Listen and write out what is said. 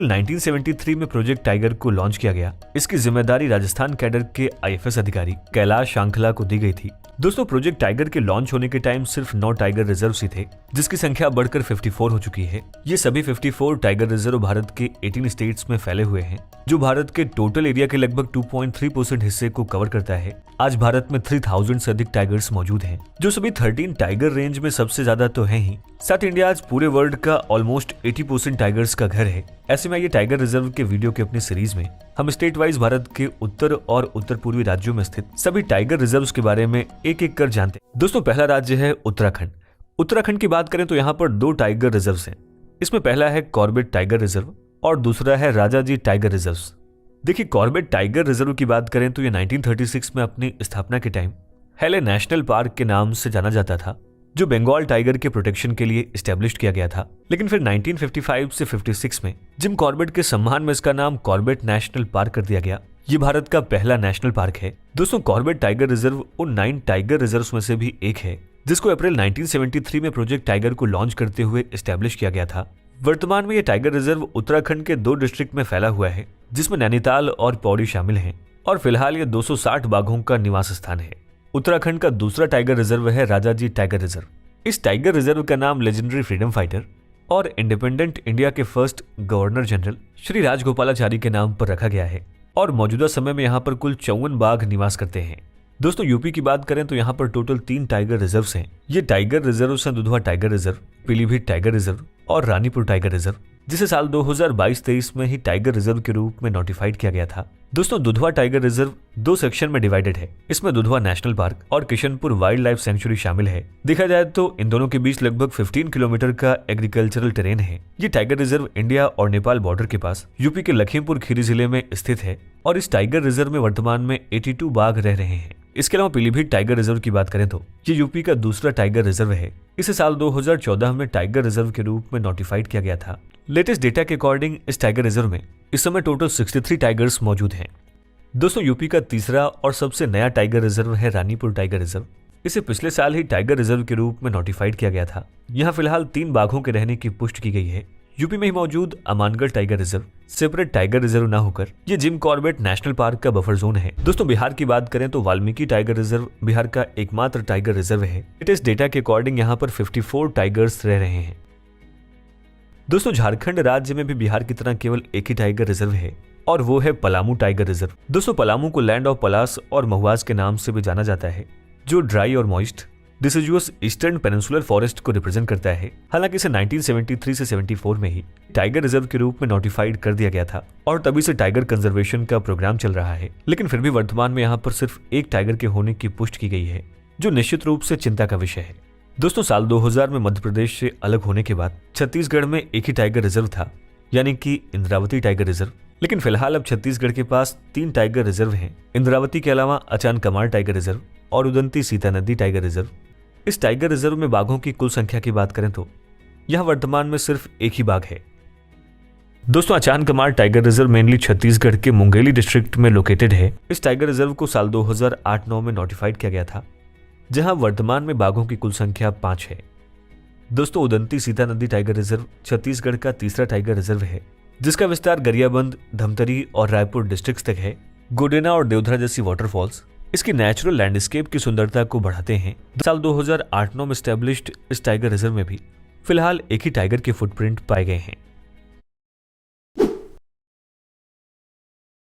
1973 में project tiger को launch किया गया। इसकी जिम्मेदारी राजस्थान कैडर के आईएफएस अधिकारी कैलाश शांखला को दी गई थी। दोस्तों, प्रोजेक्ट टाइगर के लॉन्च होने के टाइम सिर्फ 9 टाइगर रिजर्व ही थे, जिसकी संख्या बढ़कर 54 हो चुकी है। ये सभी 54 टाइगर रिजर्व भारत के 18 स्टेट्स में फैले हुए हैं, जो भारत के टोटल एरिया के लगभग 2.3% हिस्से को कवर करता है। आज भारत में 3000 से अधिक टाइगर्स मौजूद हैं, जो सभी 13 टाइगर रेंज में सबसे ज्यादा तो है ही। साथ इंडिया आज पूरे वर्ल्ड का ऑलमोस्ट 80% टाइगर्स का घर है। ऐसे में ये टाइगर रिजर्व के वीडियो के अपनी सीरीज में हम स्टेट वाइज भारत के उत्तर और उत्तर पूर्वी राज्यों में स्थित सभी टाइगर रिजर्व्स के बारे में एक एक कर जानते हैं। दोस्तों, पहला राज्य है उत्तराखंड। उत्तराखंड की बात करें तो यहाँ पर 2 टाइगर रिजर्व्स हैं। इसमें पहला है कॉर्बेट टाइगर रिजर्व और दूसरा है राजाजी टाइगर रिजर्व। देखिए, कॉर्बेट टाइगर रिजर्व की बात करें तो ये 1936 में अपनी स्थापना के टाइम हेले नेशनल पार्क के नाम से जाना जाता था, जो बंगाल टाइगर के प्रोटेक्शन के लिए एस्टेब्लिश किया गया था। लेकिन फिर 1955 से 56 में जिम कॉर्बेट के सम्मान में इसका नाम कॉर्बेट नेशनल पार्क कर दिया गया। ये भारत का पहला नेशनल पार्क है। दोस्तों, कॉर्बेट टाइगर रिजर्व उन 9 टाइगर रिजर्व में से भी एक है, जिसको अप्रैल 1973 में प्रोजेक्ट टाइगर को लॉन्च करते हुए एस्टेब्लिश किया गया था। वर्तमान में ये टाइगर रिजर्व उत्तराखंड के 2 डिस्ट्रिक्ट में फैला हुआ है, जिसमें नैनीताल और पौड़ी शामिल हैं, और फिलहाल ये 260 बाघों का निवास स्थान है। उत्तराखंड का दूसरा टाइगर रिजर्व है राजाजी टाइगर रिजर्व। इस टाइगर रिजर्व का नाम लेजेंडरी फ्रीडम फाइटर और इंडिपेंडेंट इंडिया के first governor general Shri Rajagopalachari के नाम पर रखा गया है, और मौजूदा समय में यहाँ पर कुल 54 बाघ निवास करते हैं। दोस्तों, यूपी की बात करें तो यहाँ पर टोटल 3 टाइगर रिजर्व हैं। ये टाइगर रिजर्व हैं Dudhwa tiger reserve, Pilibhit tiger reserve और रानीपुर टाइगर रिजर्व, जिसे साल 2022-23 में ही टाइगर रिजर्व के रूप में नोटिफाइड किया गया था। दोस्तों, दुधवा टाइगर रिजर्व 2 सेक्शन में डिवाइडेड है। इसमें दुधवा नेशनल पार्क और किशनपुर वाइल्ड लाइफ सेंचुरी शामिल है। देखा जाए तो इन दोनों के बीच लगभग 15 किलोमीटर का एग्रीकल्चरल टेरेन है। ये टाइगर रिजर्व इंडिया और नेपाल बॉर्डर के पास यूपी के लखीमपुर खीरी जिले में स्थित है, और इस टाइगर रिजर्व में वर्तमान में 82 बाघ रह रहे हैं। इसके अलावा पीलीभीत टाइगर रिजर्व की बात करें तो ये यूपी का दूसरा टाइगर रिजर्व है। इसे साल 2014 में टाइगर रिजर्व के रूप में नोटिफाइड किया गया था। लेटेस्ट डेटा के अकॉर्डिंग इस टाइगर रिजर्व में इस समय टोटल 63 टाइगर्स मौजूद हैं। दोस्तों, यूपी का तीसरा और सबसे नया टाइगर रिजर्व है रानीपुर टाइगर रिजर्व। इसे पिछले साल ही टाइगर रिजर्व के रूप में नोटिफाइड किया गया था। यहाँ फिलहाल 3 बाघों के रहने की पुष्टि की गई है। यूपी में ही मौजूद Amangarh tiger reserve separate tiger reserve न होकर ये जिम कॉर्बेट नेशनल पार्क का बफर जोन है। दोस्तों, बिहार की बात करें तो वाल्मीकि टाइगर रिजर्व बिहार का एकमात्र टाइगर रिजर्व है। लेटेस्ट डेटा के अकॉर्डिंग यहाँ पर 54 टाइगर्स रह रहे हैं। दोस्तों, झारखंड राज्य में भी बिहार की तरह केवल एक ही टाइगर रिजर्व है, और वो है पलामू टाइगर रिजर्व। दोस्तों, पलामू को लैंड ऑफ पलास और महुआज के नाम से भी जाना जाता है, जो ड्राई और मॉइस्ट डिसिजुअस ईस्टर्न पेनिनसुलर फॉरेस्ट को रिप्रेजेंट करता है। हालांकि इसे 1973 से 74 में ही टाइगर रिजर्व के रूप में नोटिफाइड कर दिया गया था, और तभी से टाइगर कंजर्वेशन का प्रोग्राम चल रहा है। लेकिन फिर भी वर्तमान में यहाँ पर सिर्फ एक टाइगर के होने की पुष्टि की गई है, जो निश्चित रूप से चिंता का विषय है। दोस्तों, साल 2000 में मध्य प्रदेश से अलग होने के बाद छत्तीसगढ़ में एक ही टाइगर रिजर्व था, यानी कि इंद्रावती टाइगर रिजर्व। लेकिन फिलहाल अब छत्तीसगढ़ के पास 3 टाइगर रिजर्व हैं। इंद्रावती के अलावा अचान कमार टाइगर रिजर्व और उदंती सीता नदी टाइगर रिजर्व। इस टाइगर रिजर्व में बाघों की कुल संख्या की बात करें तो यह वर्तमान में सिर्फ एक ही बाघ है। दोस्तों, Achanakmar tiger reserve mainly Chhattisgarh के मुंगेली डिस्ट्रिक्ट में लोकेटेड है। इस टाइगर रिजर्व को साल 2008-9 में नोटिफाइड किया गया था, जहां वर्तमान में बाघों की कुल संख्या 5 है। दोस्तों, उदंती सीता नदी टाइगर रिजर्व छत्तीसगढ़ का तीसरा टाइगर रिजर्व है, जिसका विस्तार गरियाबंद, धमतरी और रायपुर डिस्ट्रिक्ट तक है। गोडेना और देवधरा जैसी वाटरफॉल्स इसकी नेचुरल लैंडस्केप की सुंदरता को बढ़ाते हैं। साल 2008-9 में एस्टेब्लिश्ड इस टाइगर रिजर्व में भी फिलहाल एक ही टाइगर के फुटप्रिंट पाए गए हैं।